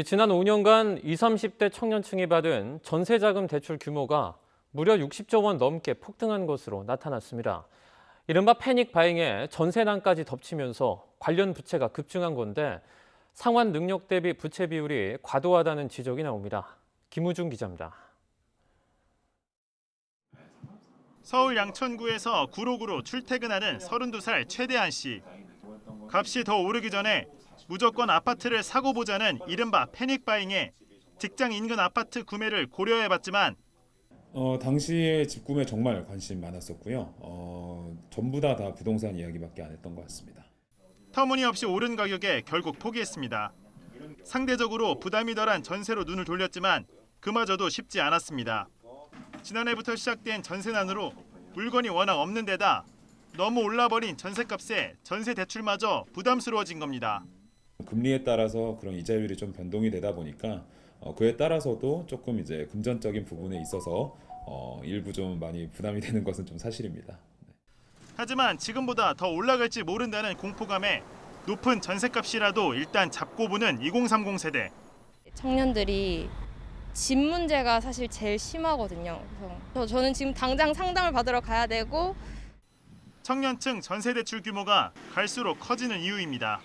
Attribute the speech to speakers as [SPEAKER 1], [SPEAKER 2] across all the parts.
[SPEAKER 1] 지난 5년간 20, 30대 청년층이 받은 전세자금 대출 규모가 무려 60조 원 넘게 폭등한 것으로 나타났습니다. 이른바 패닉 바잉에 전세난까지 덮치면서 관련 부채가 급증한 건데 상환 능력 대비 부채 비율이 과도하다는 지적이 나옵니다. 김우중 기자입니다.
[SPEAKER 2] 서울 양천구에서 구로구로 출퇴근하는 32살 최대한 씨. 값이 더 오르기 전에 무조건 아파트를 사고 보자는 이른바 패닉 바잉에 직장 인근 아파트 구매를 고려해봤지만
[SPEAKER 3] 당시에 집 구매 정말 관심 많았었고요. 전부 다 부동산 이야기밖에 안 했던 것 같습니다.
[SPEAKER 2] 터무니없이 오른 가격에 결국 포기했습니다. 상대적으로 부담이 덜한 전세로 눈을 돌렸지만 그마저도 쉽지 않았습니다. 지난해부터 시작된 전세난으로 물건이 워낙 없는 데다 너무 올라버린 전세값에 전세 대출마저 부담스러워진 겁니다.
[SPEAKER 3] 금리에 따라서 그런 이자율이 좀 변동이 되다 보니까 그에 따라서도 조금 이제 금전적인 부분에 있어서 일부 좀 많이 부담이 되는 것은 좀 사실입니다.
[SPEAKER 2] 하지만 지금보다 더 올라갈지 모른다는 공포감에 높은 전세값이라도 일단 잡고 보는 2030 세대.
[SPEAKER 4] 청년들이 집 문제가 사실 제일 심하거든요. 그래서 저는 지금 당장 상담을 받으러 가야 되고
[SPEAKER 2] 청년층 전세 대출 규모가 갈수록 커지는 이유입니다.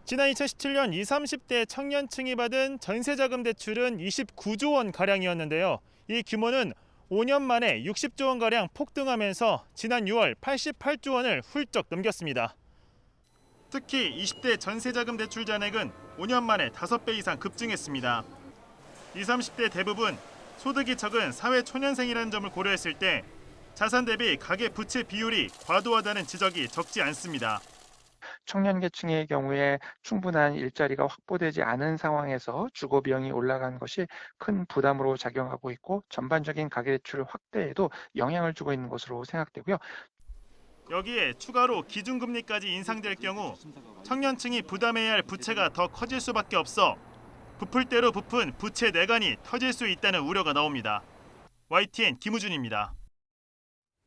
[SPEAKER 2] 지난 2017년 20, 30대 청년층이 받은 전세자금 대출은 29조 원 가량이었는데요. 이 규모는 5년 만에 60조 원 가량 폭등하면서 지난 6월 88조 원을 훌쩍 넘겼습니다. 특히 20대 전세자금 대출 잔액은 5년 만에 5배 이상 급증했습니다. 20, 30대 대부분 소득이 적은 사회초년생이라는 점을 고려했을 때 자산 대비 가계 부채 비율이 과도하다는 지적이 적지 않습니다.
[SPEAKER 5] 청년 계층의 경우에 충분한 일자리가 확보되지 않은 상황에서 주거 비용이 올라간 것이 큰 부담으로 작용하고 있고 전반적인 가계대출 확대에도 영향을 주고 있는 것으로 생각되고요.
[SPEAKER 2] 여기에 추가로 기준금리까지 인상될 경우 청년층이 부담해야 할 부채가 더 커질 수밖에 없어 부풀 대로 부푼 부채 내관이 터질 수 있다는 우려가 나옵니다. YTN 김우준입니다.